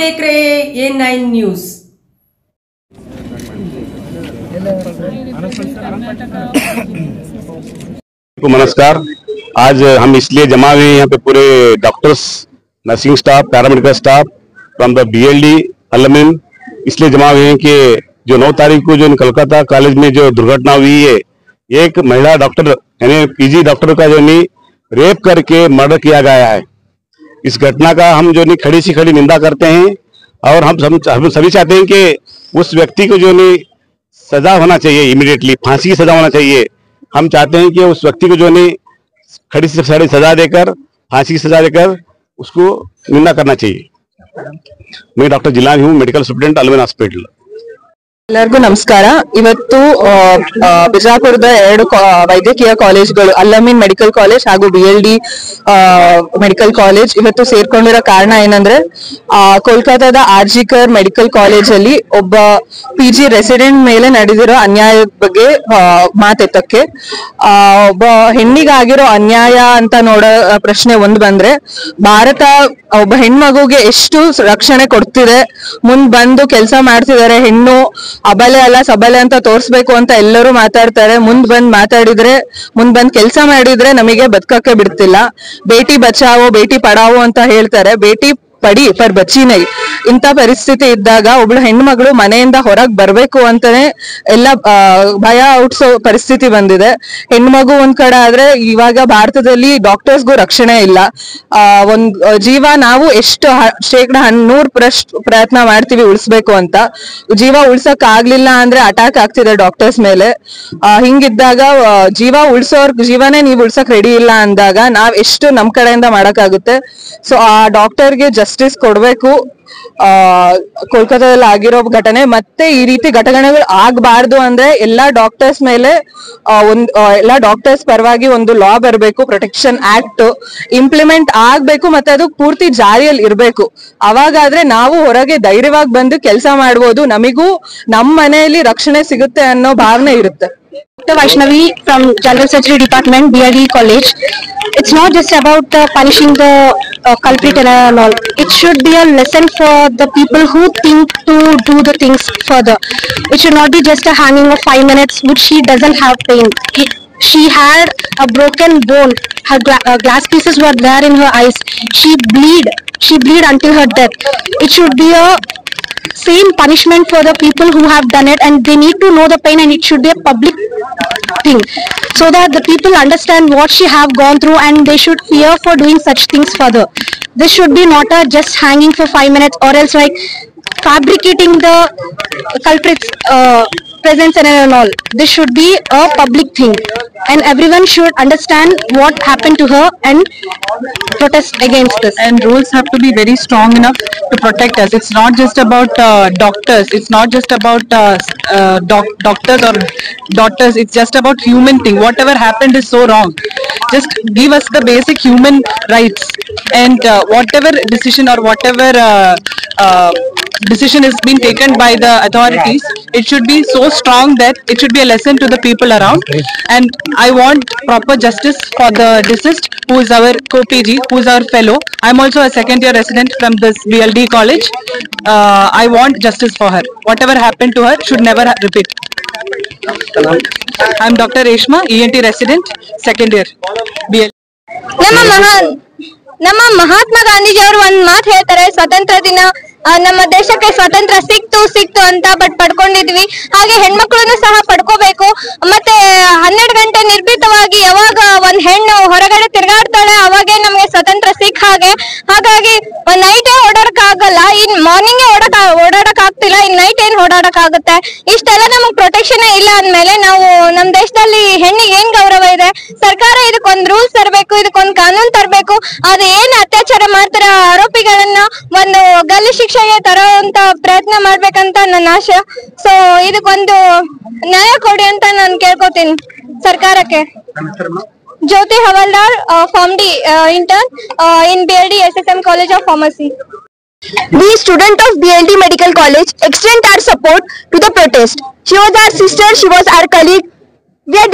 देख रहे हैं A9 न्यूज। नमस्कार। आज हम इसलिए जमा हुए यहाँ पे पूरे doctors, nursing staff, paramedical staff from the BLD अलमिन इसलिए जमा हुए हैं कि जो 9 तारीख को जो कलकत्ता कॉलेज में जो दुर्घटना हुई है, एक महिला डॉक्टर यानी PG डॉक्टर का जो नहीं रेप करके मर्डर किया गया है। इस घटना का हम जो नहीं खड़ी सी खड़ी निंदा करते हैं और हम सभी चाहते हैं कि उस व्यक्ति को जो नहीं सजा होना चाहिए, इमीडिएटली फांसी की सजा होना चाहिए। हम चाहते हैं कि उस व्यक्ति को जो नहीं खड़ी से खड़ी सजा देकर, फांसी की सजा देकर उसको निंदा करना चाहिए। मैं डॉक्टर जिलानी हूँ, मेडिकल स्टूडेंट अलमिन हॉस्पिटल। ಎಲ್ಲರಿಗೂ ನಮಸ್ಕಾರ। ಇವತ್ತು ಬಿಜಾಪುರದ 2 ವೈದ್ಯಕೀಯ ಕಾಲೇಜ್ಗಳು, ಅಲ್ಲಮಿನ್ ಮೆಡಿಕಲ್ ಕಾಲೇಜ್ ಹಾಗೂ BLD ಮೆಡಿಕಲ್ ಕಾಲೇಜ್ ಇವತ್ತು ಸೇರ್ಕೊಂಡಿರೋ ಕಾರಣ ಏನಂದ್ರೆ, ಕೋಲ್ಕತ್ತಾದ ಆರ್ಜಿಕರ್ ಮೆಡಿಕಲ್ ಕಾಲೇಜ್ ಅಲ್ಲಿ ಒಬ್ಬ PG ರೆಸಿಡೆಂಟ್ ಮೇಲೆ ನಡೆದಿರೋ ಅನ್ಯಾಯದ ಬಗ್ಗೆ ಮಾತೆತ್ತಕ್ಕೆ, ಒಬ್ಬ ಹೆಣ್ಣಿಗಾಗಿರೋ ಅನ್ಯಾಯ ಅಂತ ನೋಡೋ ಪ್ರಶ್ನೆ ಒಂದು ಬಂದ್ರೆ, ಭಾರತ ಒಬ್ಬ ಹೆಣ್ಮಗುಗೆ ಎಷ್ಟು ರಕ್ಷಣೆ ಕೊಡ್ತಿದೆ, ಮುಂದ್ ಬಂದು ಕೆಲಸ ಮಾಡ್ತಿದ್ದಾರೆ, ಹೆಣ್ಣು ಅಬಲೆ ಅಲ್ಲ ಸಬಲೆ ಅಂತ ತೋರ್ಸ್ಬೇಕು ಅಂತ ಎಲ್ಲರೂ ಮಾತಾಡ್ತಾರೆ. ಮುಂದ್ ಬಂದ್ ಕೆಲಸ ಮಾಡಿದ್ರೆ ನಮಗೆ ಬದುಕಕ್ಕೆ ಬಿಡ್ತಿಲ್ಲ. ಬೇಟಿ ಬಚಾವೋ ಬೇಟಿ ಪಡಾವೋ ಅಂತ ಹೇಳ್ತಾರೆ, ಬೇಟಿ ಪಡಿ ಪರ್ ಬಚ್ಚಿ ನೈ. ಇಂಥ ಪರಿಸ್ಥಿತಿ ಇದ್ದಾಗ ಒಬ್ಳು ಹೆಣ್ಮಗಳು ಮನೆಯಿಂದ ಹೊರಗ್ ಬರ್ಬೇಕು ಅಂತಾನೆ ಎಲ್ಲ ಭಯ ಹುಟ್ಸೋ ಪರಿಸ್ಥಿತಿ ಬಂದಿದೆ. ಹೆಣ್ಮಗು ಒಂದ್ ಕಡೆ ಆದ್ರೆ ಇವಾಗ ಭಾರತದಲ್ಲಿ ಡಾಕ್ಟರ್ಸ್ಗೂ ರಕ್ಷಣೆ ಇಲ್ಲ. ಒಂದ್ ಜೀವ ನಾವು ಎಷ್ಟು 100% ಪ್ರಯತ್ನ ಮಾಡ್ತೀವಿ ಉಳಿಸ್ಬೇಕು ಅಂತ, ಜೀವ ಉಳ್ಸಕ್ ಆಗ್ಲಿಲ್ಲ ಅಂದ್ರೆ ಅಟ್ಯಾಕ್ ಆಗ್ತಿದೆ ಡಾಕ್ಟರ್ಸ್ ಮೇಲೆ. ಹಿಂಗಿದ್ದಾಗ ಜೀವ ಉಳ್ಸೋರ್ ಜೀವನೇ ನೀವು ಉಳ್ಸಕ್ ರೆಡಿ ಇಲ್ಲ ಅಂದಾಗ ನಾವ್ ಎಷ್ಟು ನಮ್ ಕಡೆಯಿಂದ ಮಾಡಕ್ಕಾಗುತ್ತೆ. ಸೊ ಆ ಡಾಕ್ಟರ್ಗೆ ಜಸ್ಟಿಸ್ ಕೊಡ್ಬೇಕು. ಕೋಲ್ಕತ್ತಾದಲ್ಲಿ ಆಗಿರೋ ಘಟನೆ ಮತ್ತೆ ಈ ರೀತಿ ಘಟನೆಗಳು ಆಗ್ಬಾರ್ದು ಅಂದ್ರೆ ಎಲ್ಲಾ ಡಾಕ್ಟರ್ಸ್ ಮೇಲೆ ಎಲ್ಲಾ ಡಾಕ್ಟರ್ಸ್ ಪರವಾಗಿ ಒಂದು ಲಾ ಬರಬೇಕು, ಪ್ರೊಟೆಕ್ಷನ್ ಆಕ್ಟ್ ಇಂಪ್ಲಿಮೆಂಟ್ ಆಗ್ಬೇಕು, ಮತ್ತೆ ಅದು ಪೂರ್ತಿ ಜಾರಿಯಲ್ಲಿ ಇರ್ಬೇಕು. ಅವಾಗಾದ್ರೆ ನಾವು ಹೊರಗೆ ಧೈರ್ಯವಾಗಿ ಬಂದು ಕೆಲಸ ಮಾಡ್ಬೋದು, ನಮಿಗೂ ನಮ್ಮ ಮನೆಯಲ್ಲಿ ರಕ್ಷಣೆ ಸಿಗುತ್ತೆ ಅನ್ನೋ ಭಾವನೆ ಇರುತ್ತೆ. Dr. Vaishnavi from General Surgery Department, BLD College. It's not just about punishing the culprit and all. It should be a lesson for the people who think to do the things further. It should not be just a hanging of 5 minutes, which she doesn't have pain. She had a broken bone. Her glass pieces were there in her eyes. She bleed until her death. It should be a same punishment for the people who have done it, and they need to know the pain, and it should be a public thing so that the people understand what she have gone through, and they should fear for doing such things further. This should be not a just hanging for 5 minutes or else like fabricating the culprit's presence and all. This should be a public thing, and everyone should understand what happened to her and protest against this. And rules have to be very strong enough to protect us. It's not just about doctors. It's not just about doctors or daughters. It's just about human thing. Whatever happened is so wrong. Just give us the basic human rights, and whatever decision or whatever decision is being taken by the authorities, it should be so strong that it should be a lesson to the people around. And I want proper justice for the deceased, who is our co-PG, who is our fellow. I'm also a second year resident from this BLD college. I want justice for her. Whatever happened to her should never repeat. I'm Dr. Reshma, ENT resident, second year BLD. ನಮ್ಮ ಮಹಾತ್ಮ ಗಾಂಧೀಜಿ ಅವರು ಒಂದ್ ಮಾತು ಹೇಳ್ತಾರೆ, ಸ್ವತಂತ್ರ ದಿನ ನಮ್ಮ ದೇಶಕ್ಕೆ ಸ್ವತಂತ್ರ ಸಿಕ್ತು ಅಂತ ಬಟ್ ಪಡ್ಕೊಂಡಿದ್ವಿ. ಹಾಗೆ ಹೆಣ್ಮಕ್ಳನ್ನು ಸಹ ಪಡ್ಕೋಬೇಕು. ಮತ್ತೆ 12 ಗಂಟೆ ನಿರ್ಭೀತವಾಗಿ ಯಾವಾಗ ಒಂದ್ ಹೆಣ್ಣು ಹೊರಗಡೆ ತಿರ್ಗಾಡ್ತಾಳೆ ಅವಾಗೆ ನಮ್ಗೆ ಸ್ವತಂತ್ರ ಹಾಗೆ. ಹಾಗಾಗಿ ನೈಟ್ ಓಡಾಡಕ್ ಆಗಲ್ಲ, ಇನ್ ಮಾರ್ನಿಂಗ್ ಓಡಾಡಕ್ ಆಗ್ತಿಲ್ಲ, ಇನ್ ನೈಟ್ ಏನ್ ಓಡಾಡಕ್ ಆಗುತ್ತೆ? ಇಷ್ಟೆಲ್ಲ ನಮಗ್ ಪ್ರೊಟೆಕ್ಷನ್ ಇಲ್ಲ ಅಂದ್ಮೇಲೆ ನಾವು ನಮ್ ದೇಶದಲ್ಲಿ ಹೆಣ್ಣಿಗೆ ಏನ್ ಗೌರವ ಇದೆ? ಸರ್ಕಾರ ಇದಕ್ಕೊಂದ್ ರೂಲ್ಸ್ ತರಬೇಕು, ಇದಕ್ಕೊಂದ್ ಕಾನೂನು ತರಬೇಕು. ಅದು ಏನ್ ಅತ್ಯಾಚಾರ ಮಾಡ್ತಾರೆ ಆರೋಪಿಗಳನ್ನ ಒಂದು ಗಲ್ಲು ಶಿಕ್ಷೆಗೆ ತರೋಂತ ಪ್ರಯತ್ನ ಮಾಡ್ಬೇಕಂತ ನನ್ನ ಆಶೆ. ಸೊ ಇದಕ್ಕೊಂದು ನ್ಯಾಯ ಕೊಡಿ ಅಂತ ನಾನು ಕೇಳ್ಕೊತೀನಿ ಸರ್ಕಾರಕ್ಕೆ. ಜ್ಯೋತಿ ಹವಾಲ್ದಾರ್, Form D intern in BLD SSM College of Pharmacy. We student of BLD Medical College extend our support to the protest. She was our sister, she was our colleague. We are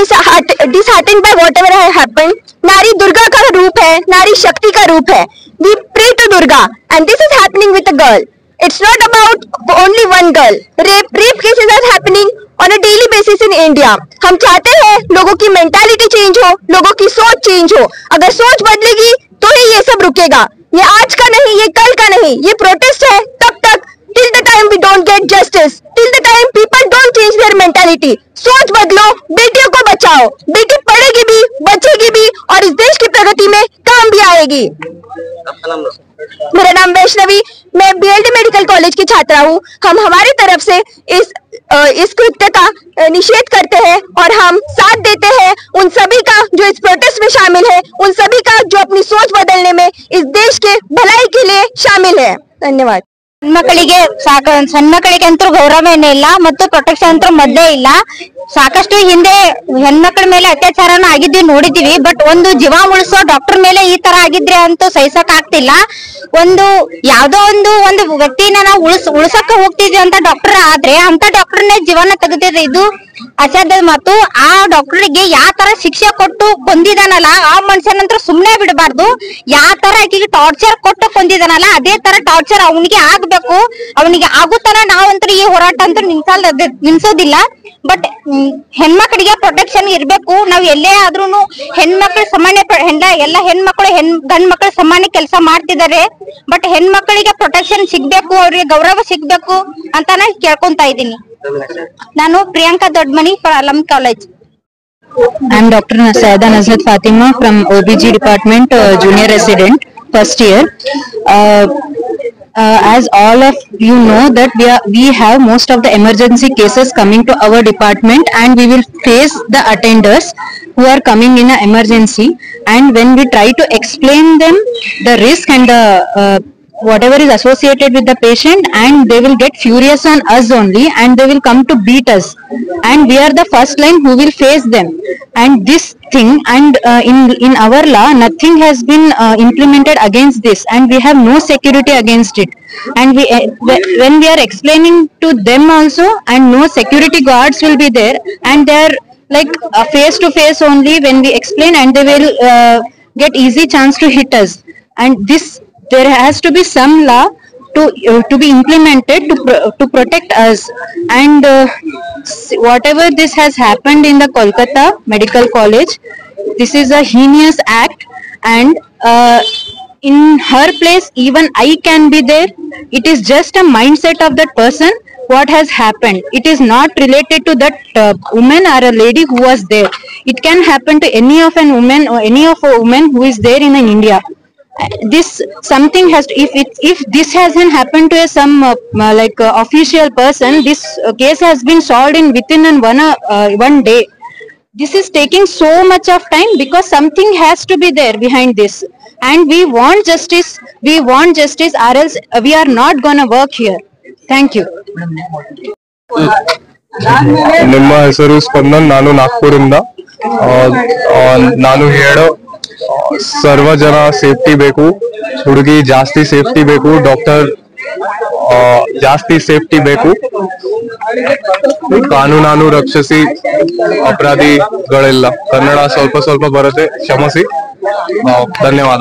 disheartened by whatever has happened. Nari Durga ka roop hai, Nari Shakti ka roop hai. We pray to Durga, and this is happening with a girl. It's not about only one girl. Rape cases are happening on a daily basis in India. हम चाहते हैं लोगों की mentality change हो, लोगों की सोच change हो. अगर सोच बदलेगी तो ही ये सब रुकेगा. ये आज का नहीं, ये कल का नहीं, ये प्रोटेस्ट है तब तक. Till the time we don't get justice, till the time people don't change their mentality. सोच बदलो, बेटियों को बचाओ. बेटी पढ़ेगी भी, बचेगी भी और इस देश की प्रगति में काम भी आएगी. मेरा नाम वैष्णवी, मैं बीएलडी मेडिकल कॉलेज की छात्रा हूँ. हम हमारी तरफ से इस कृत्य का निषेध करते हैं और हम साथ देते हैं उन सभी का जो इस प्रोटेस्ट में शामिल है, उन सभी का जो अपनी सोच बदलने में इस देश के भलाई के लिए शामिल है. धन्यवाद. ಹೆಣ್ಮಕ್ಕಳಿಗೆ ಹೆಣ್ಮಕ್ಕಳಿಗೆ ಅಂತೂ ಗೌರವನೇ ಇಲ್ಲ ಮತ್ತು ಪ್ರೊಟೆಕ್ಷನ್ ಅಂತೂ ಮೊದಲೇ ಇಲ್ಲ. ಸಾಕಷ್ಟು ಹಿಂದೆ ಹೆಣ್ಮಕ್ಳ ಮೇಲೆ ಅತ್ಯಾಚಾರನ ಆಗಿದ್ವಿ ನೋಡಿದೀವಿ. ಬಟ್ ಒಂದು ಜೀವ ಉಳಿಸೋ ಡಾಕ್ಟರ್ ಮೇಲೆ ಈ ತರ ಆಗಿದ್ರೆ ಅಂತೂ ಸಹಿಸಕ್ ಆಗ್ತಿಲ್ಲ. ಒಂದು ಯಾವ್ದೋ ಒಂದು ವ್ಯಕ್ತಿನ ನಾವು ಉಳಿಸಕ್ಕೆ ಹೋಗ್ತಿದ್ವಿ ಅಂತ ಡಾಕ್ಟರ್ ಆದ್ರೆ ಅಂತ ಡಾಕ್ಟರ್ನೇ ಜೀವನ ತೆಗೆದಿದೆ. ಇದು ಅಸಾಧ್ಯ ಮಾತು. ಆ ಡಾಕ್ಟರ್ಗೆ ಯಾವ ತರ ಶಿಕ್ಷೆ ಕೊಟ್ಟು ಕೊಂದಿದಾನಲ್ಲ ಆ ಮನುಷ್ಯನಂತರ ಸುಮ್ನೆ ಬಿಡಬಾರ್ದು. ಯಾವ ತರ ಆಕಿಗೆ ಟಾರ್ಚರ್ ಕೊಟ್ಟು ಕೊಂದಿದಾನಲ್ಲ ಅದೇ ತರ ಟಾರ್ಚರ್ ಅವನಿಗೆ ಆಗ್ಬೇಕು. ಅವನಿಗೆ ಆಗುತ್ತಾನ ನಾವಂತೂ ಈ ಹೋರಾಟ ಅಂತೂ ನಿಲ್ಸೋದಿಲ್ಲ. ಬಟ್ ಹೆಣ್ಮಕ್ಳಿಗೆ ಪ್ರೊಟೆಕ್ಷನ್ ಇರ್ಬೇಕು. ನಾವ್ ಎಲ್ಲೇ ಆದ್ರೂನು ಹೆಣ್ಮಕ್ಳು ಸಮಾನ ಎಲ್ಲ ಹೆಣ್ಮಕ್ಳು ಗಂಡ್ ಮಕ್ಳು ಸಮಾನ ಕೆಲಸ ಮಾಡ್ತಿದ್ದಾರೆ. ಬಟ್ ಹೆಣ್ಮಕ್ಳಿಗೆ ಪ್ರೊಟೆಕ್ಷನ್ ಸಿಗ್ಬೇಕು, ಅವ್ರಿಗೆ ಗೌರವ ಸಿಗ್ಬೇಕು ಅಂತ ನಾನು ಕೇಳ್ಕೊಂತಾ ಇದ್ದೀನಿ. ನಾನು Priyanka Doddamani for Alam College. I am Dr. Saida Nazrat Fatima from OBG department, junior resident, first year. As all of you know that we have most of the emergency cases coming to our department, and we will face the attenders who are coming in an emergency. And when we try to explain them the risk and the whatever is associated with the patient, and they will get furious on us only, and they will come to beat us, and we are the first line who will face them. And this thing, and in our law nothing has been implemented against this, and we have no security against it. And when we are explaining to them also, and no security guards will be there, and they are like face to face only when we explain, and they will get easy chance to hit us. And this, there has to be some law to be implemented to protect us. And whatever this has happened in the Kolkata Medical College, this is a heinous act, and in her place even I can be there. It is just a mindset of that person what has happened. It is not related to that woman or a lady who was there. It can happen to any of a woman or any of a woman who is there in India. This something has to, if this hasn't happened to some official person, this case has been solved in within one day. This is taking so much of time because something has to be there behind this, and we want justice, or else we are not gonna work here. Thank you. ನಿಮ್ಮ ಹೆಸರು ಸ್ಪಂದನ್, ನಾನು ನಾಗ್ಪುರಿಂದ. ನಾನು ಹೇಳೋ ಸರ್ವ ಜನ safety ಬೇಕು, ಹುಡುಗಿ ಜಾಸ್ತಿ ಸೇಫ್ಟಿ ಬೇಕು, ಡಾಕ್ಟರ್ ಜಾಸ್ತಿ ಸೇಫ್ಟಿ ಬೇಕು. ಕಾನೂನು ರಕ್ಷಿಸಿ ಅಪರಾಧಿಗಳೆಲ್ಲ. ಕನ್ನಡ ಸ್ವಲ್ಪ ಬರುತ್ತೆ, ಕ್ಷಮಿಸಿ. ಧನ್ಯವಾದ.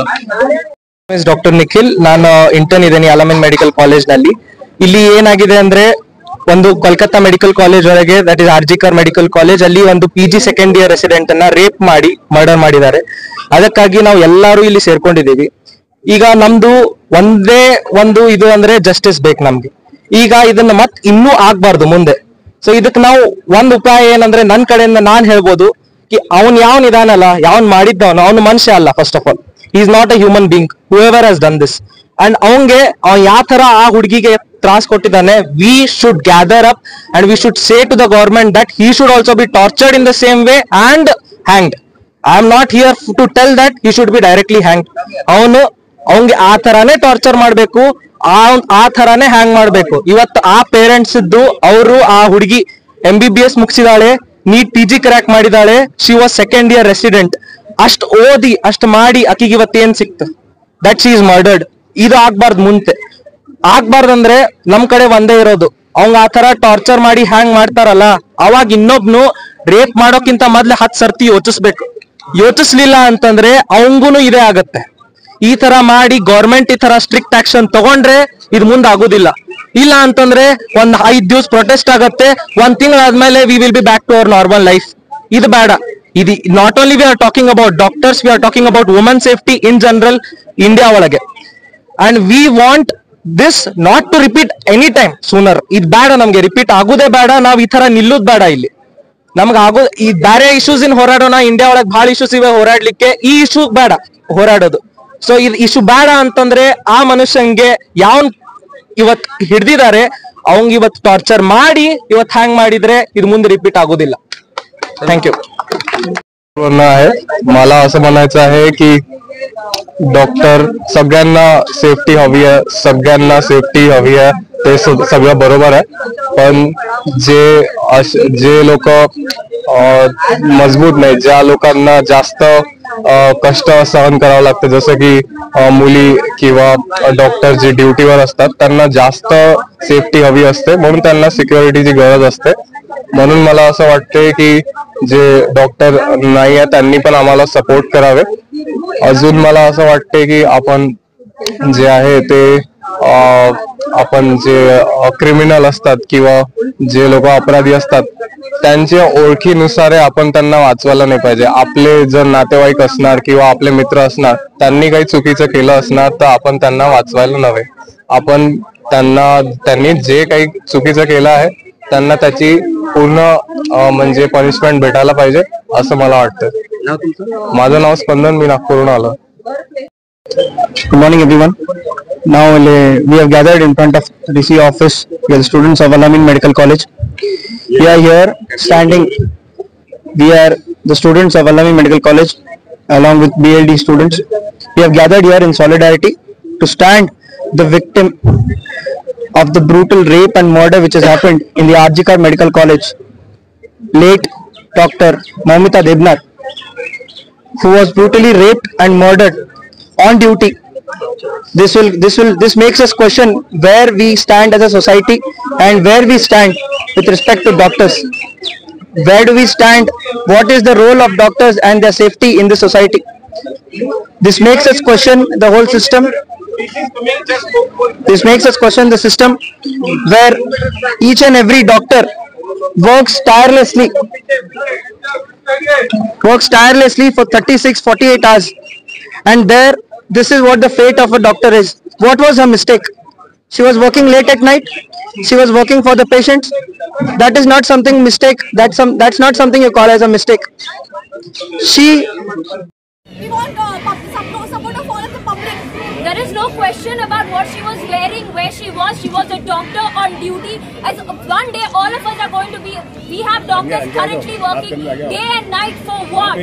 ಡಾಕ್ಟರ್ ನಿಖಿಲ್, ನಾನು ಇಂಟರ್ನ್ ಇದ್ದೀನಿ ಅಲಮಿನ್ ಮೆಡಿಕಲ್ ಕಾಲೇಜ್ ನಲ್ಲಿ. ಇಲ್ಲಿ ಏನಾಗಿದೆ ಅಂದ್ರೆ, ಒಂದು ಕೋಲ್ಕತ್ತಾ ಮೆಡಿಕಲ್ ಕಾಲೇಜ್ ಒಳಗೆ, that is RG Kar medical college ಅಲ್ಲಿ ಒಂದು PG ಸೆಕೆಂಡ್ ಇಯರ್ ರೆಸಿಡೆಂಟ್ ಅನ್ನ ರೇಪ್ ಮಾಡಿ ಮರ್ಡರ್ ಮಾಡಿದ್ದಾರೆ. ಅದಕ್ಕಾಗಿ ನಾವು ಎಲ್ಲರೂ ಇಲ್ಲಿ ಸೇರ್ಕೊಂಡಿದ್ದೀವಿ. ಈಗ ನಮ್ದು ಒಂದೇ ಒಂದು ಇದು ಅಂದ್ರೆ ಜಸ್ಟಿಸ್ ಬೇಕು ನಮ್ಗೆ. ಈಗ ಇದನ್ನ ಮತ್ ಇನ್ನೂ ಆಗ್ಬಾರ್ದು ಮುಂದೆ. ಸೊ ಇದಕ್ಕೆ ನಾವು ಒಂದ್ ಉಪಾಯ ಏನಂದ್ರೆ, ನನ್ ಕಡೆಯಿಂದ ನಾನ್ ಹೇಳ್ಬೋದು, ಅವನ್ ಯಾವನ್ ಇದಾನಲ್ಲ, ಯಾವನ್ ಮಾಡಿದ್ದವನು, ಅವನು ಮನುಷ್ಯ ಅಲ್ಲ. First of all, is not a human being whoever has done this. And ಅವಂಗೆ ಯಾವ ತರ ಆ ಹುಡುಗಿಗೆ ತ್ರಾಸ್ ಕೊಟ್ಟಿದ್ದಾನೆ, we should gather up and we should say to the government that he should also be tortured in the same way and hanged. I am not here to tell that he should be directly hanged. ಅವಂಗೆ ಆ ತರಾನೇ torture ಮಾಡ್ಬೇಕು, ಆ ತರಾನೇ ಹ್ಯಾಂಗ್ ಮಾಡ್ಬೇಕು. ಇವತ್ತು ಆ parents ಇದ್ದು, ಅವರು ಆ ಹುಡುಗಿ MBBS ಮುಗಿಸಿದಾಳೆ, ನೀಟ್ PG ಕ್ರ್ಯಾಕ್ ಮಾಡಿದಾಳೆ, she was second year resident. ಅಷ್ಟ್ ಓದಿ ಅಷ್ಟ್ ಮಾಡಿ ಆಕಿಗೆ ಇವತ್ತೇನ್ ಸಿಕ್ತು, ದಟ್ ಶಿ ಇಸ್ ಮರ್ಡರ್ಡ್. ಇದು ಆಗ್ಬಾರ್ದು, ಮುಂಚೆ ಆಗ್ಬಾರ್ದಂದ್ರೆ ನಮ್ ಕಡೆ ಒಂದೇ ಇರೋದು, ಅವಂಗ ಆ ತರ ಟಾರ್ಚರ್ ಮಾಡಿ ಹ್ಯಾಂಗ್ ಮಾಡ್ತಾರಲ್ಲ, ಅವಾಗ ಇನ್ನೊಬ್ನು ರೇಪ್ ಮಾಡೋಕ್ಕಿಂತ ಮೊದ್ಲು 10 ಸರ್ತಿ ಯೋಚಿಸ್ಬೇಕು. ಯೋಚಿಸ್ಲಿಲ್ಲ ಅಂತಂದ್ರೆ ಅವಂಗೂನು ಇದೇ ಆಗತ್ತೆ. ಈ ತರ ಮಾಡಿ ಗೌರ್ಮೆಂಟ್ ಈ ತರ ಸ್ಟ್ರಿಕ್ಟ್ ಆಕ್ಷನ್ ತಗೊಂಡ್ರೆ ಇದು ಮುಂದೆ ಆಗೋದಿಲ್ಲ. ಇಲ್ಲ ಅಂತಂದ್ರೆ ಒಂದ್ 5 ದಿವಸ ಪ್ರೊಟೆಸ್ಟ್ ಆಗತ್ತೆ, 1 ತಿಂಗಳಾದ್ಮೇಲೆ we will be back to our normal life. ಇದು ಬೇಡ. ಇದು not only we are talking about doctors, we are talking about women safety in general India ಒಳಗೆ. And we want this not to repeat any time sooner. ಇದು ಬೇಡ, ನಮ್ಗೆ repeat ಆಗೋದೇ ಬೇಡ. ನಾವ್ ಈ ತರ ನಿಲ್ಲೋದ್ ಬೇಡ. ಇಲ್ಲಿ ನಮ್ಗೆ ಆಗೋ ಈ ಬೇರೆ ಇಶ್ಯೂಸ್ ಇನ್ ಹೋರಾಡೋಣ. ಇಂಡಿಯಾ ಒಳಗೆ ಬಹಳ ಇಶ್ಯೂಸ್ ಇವೆ ಹೋರಾಡ್ಲಿಕ್ಕೆ, ಈ ಇಶ್ಯೂ ಬೇಡ ಹೋರಾಡೋದು. ಸೊ ಇದು ಇಶ್ಯೂ ಬೇಡ ಅಂತಂದ್ರೆ ಆ ಮನುಷ್ಯಂಗೆ ಯಾವನ್ ಇವತ್ ಹಿಡ್ದಿದ್ದಾರೆ ಅವಂಗ ಇವತ್ ಟಾರ್ಚರ್ ಮಾಡಿ ಇವತ್ ಹ್ಯಾಂಗ್ ಮಾಡಿದ್ರೆ ಇದು ಮುಂದೆ रिपीट आगोदिल्ला. Thank you. मला असं म्हणायचं आहे की डॉक्टर सगळ्यांना सेफ्टी हवी आहे, सगळ्यांना सेफ्टी हवी आहे, ते सगळं बरोबर आहे. पण जे लोक मजबूत नाही, ज्या लोकांना जास्त कष्ट सहन करावं लागतं, जसं की मुली किंवा डॉक्टर जे ड्युटीवर असतात त्यांना जास्त सेफ्टी हवी असते, म्हणून त्यांना सिक्युरिटीची गरज असते. म्हणून मला असं वाटतंय की जे डॉक्टर नाही आहे त्यांनी पण आम्हाला सपोर्ट करावे. अजून मला असं वाटतंय की आपण जे आहे ते आपण जे क्रिमिनल असतात किंवा जे लोक अपराधी असतात त्यांच्या ओळखीनुसार आपण त्यांना वाचवायला नाही पाहिजे. आपले जर नातेवाईक असणार किंवा आपले मित्र असणार, त्यांनी काही चुकीचं केलं असणार तर आपण त्यांना वाचवायला नव्हे. आपण त्यांनी जे काही चुकीचं केलं आहे त्यांना त्याची पूर्ण म्हणजे पनिशमेंट भेटायला पाहिजे असं मला वाटतं. माझं नाव स्पंदन, मी नागपूरहून आलो. Good morning everyone. Now we have gathered in front of DC office. We are the students of Al-Amin Medical College. We are here standing. We are the students of Al-Amin Medical College along with BLD students. We have gathered here in solidarity to stand the victim of the brutal rape and murder which has happened in the RG Kar Medical College. Late Dr. Moumita Debnar, who was brutally raped and murdered on duty. This makes us question where we stand as a society and where we stand with respect to doctors. Where do we stand? What is the role of doctors and their safety in the society? This makes us question the whole system. This makes us question the system where each and every doctor works tirelessly for 36-48 hours, and there this is what the fate of a doctor is. What was her mistake? She was working late at night, she was working for the patients. That is not something mistake, that's not something you call as a mistake. We want support of all of the public. There is no question about what she was wearing, where she was. She was a doctor on duty. As one day all of us are going to be, we have doctors currently working day and night for what?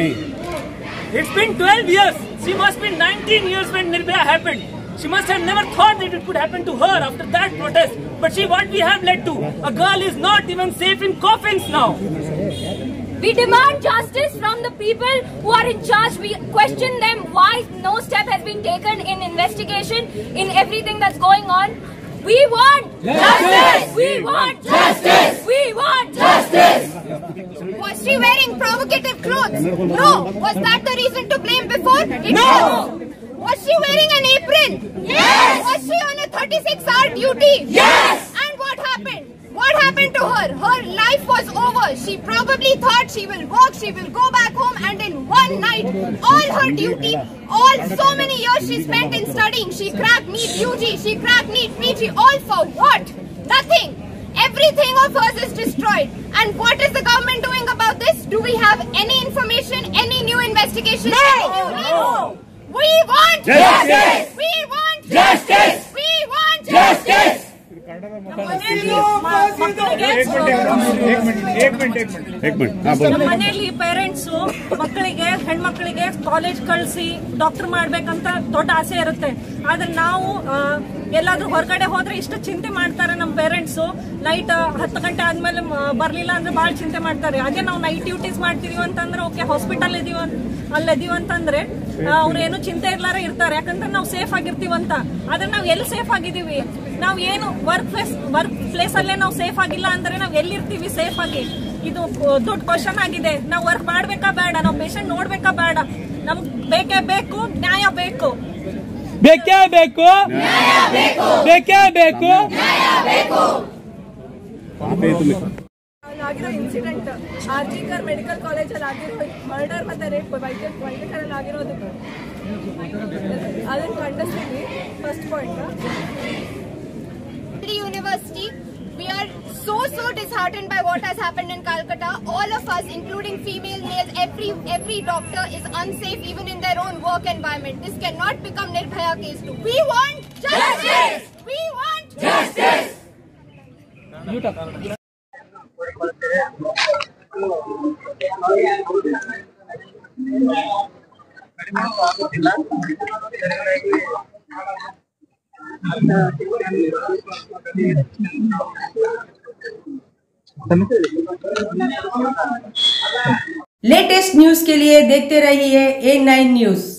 It's been 12 years. She must be 19 years when Nirbhaya happened. She must have never thought that it could happen to her after that protest. But what we have led to? A girl is not even safe in coffins now. We demand justice from the people who are in charge. We question them why no step has been taken in investigation in everything that's going on. We want justice! We want justice! We want justice! Was she wearing provocative clothes? No! Was that the reason to blame before? No! Was she wearing an apron? Yes! Was she on a 36-hour duty? Yes! And what happened? What happened to her? Her life was over. She probably thought she will work, she will go back home, and in one night, all her duty, so many years she spent in studying, she cracked NEET UG, she cracked NEET PG, all for what? Nothing. Everything of hers is destroyed. And what is the government doing about this? Do we have any information, any new investigation? No! We want justice! We want justice! We want justice! ಮನೆಯಲ್ಲಿ parents ಮಕ್ಕಳಿಗೆ ಹೆಣ್ಮಕ್ಳಿಗೆ college ಕಳಿಸಿ doctor ಮಾಡ್ಬೇಕಂತ ದೊಡ್ಡ ಆಸೆ ಇರುತ್ತೆ. ಆದ್ರೆ ನಾವು ಎಲ್ಲಾದ್ರೂ ಹೊರಗಡೆ ಹೋದ್ರೆ ಇಷ್ಟು ಚಿಂತೆ ಮಾಡ್ತಾರೆ ನಮ್ಮ ಪೇರೆಂಟ್ಸ್. ನೈಟ್ 10 ಗಂಟೆ ಆದ್ಮೇಲೆ ಬರ್ಲಿಲ್ಲ ಅಂದ್ರೆ ಬಹಳ ಚಿಂತೆ ಮಾಡ್ತಾರೆ. ಅದೇ ನಾವು ನೈಟ್ ಡ್ಯೂಟೀಸ್ ಮಾಡ್ತೀವಿ ಅಂತಂದ್ರೆ ಓಕೆ, ಹಾಸ್ಪಿಟಲ್ ಅಲ್ಲಿದೀವಿ ಅಂತಂದ್ರೆ ಅವ್ರು ಏನು ಚಿಂತೆ ಇರ್ಲಾರ ಇರ್ತಾರೆ, ಯಾಕಂದ್ರೆ ನಾವು ಸೇಫ್ ಆಗಿರ್ತೀವಂತ. ಆದ್ರೆ ನಾವ್ ಎಲ್ಲಿ ಸೇಫ್ ಆಗಿದೀವಿ? ನಾವ್ ಏನು ವರ್ಕ್ ಪ್ಲೇಸ್ ಅಲ್ಲೇ ನಾವು ಸೇಫ್ ಆಗಿಲ್ಲ ಅಂದ್ರೆ ನಾವ್ ಎಲ್ಲಿರ್ತೀವಿ ಸೇಫ್ ಆಗಿ? ಇದು ದೊಡ್ಡ ಕ್ವಶನ್ ಆಗಿದೆ. ನಾವು ವರ್ಕ್ ಮಾಡ್ಬೇಕಾ ಬೇಡ? ನಾವು ಪೇಷಂಟ್ ನೋಡ್ಬೇಕಾ ಬೇಡ? ನಮ್ಗೆ ಬೇಕೇ ಬೇಕು, ನ್ಯಾಯ ಬೇಕು. ಬೇಕೇ ಬೇಕು ಬೇಕೇ ಬೇಕು ಆಗಿರೋ ಇನ್ಸಿಡೆಂಟ್ ಆರ್ಜಿಕರ್ ಮೆಡಿಕಲ್ ಕಾಲೇಜಲ್ಲಿ ಆಗಿರೋ ಮರ್ಡರ್ ಮತ್ತೆ ರೇಪ್ ವೈದ್ಯಕರಲ್ಲಿ ಆಗಿರೋದು ಅದನ್ನು ಖಂಡಿಸ್ತೀವಿ. First point University, we are so disheartened by what has happened in Calcutta. All of us, including female, males, every doctor is unsafe even in their own work environment. This cannot become Nirbhaya case 2. We want justice. We want justice. You talk. Latest news के लिए देखते रहिए A9 news.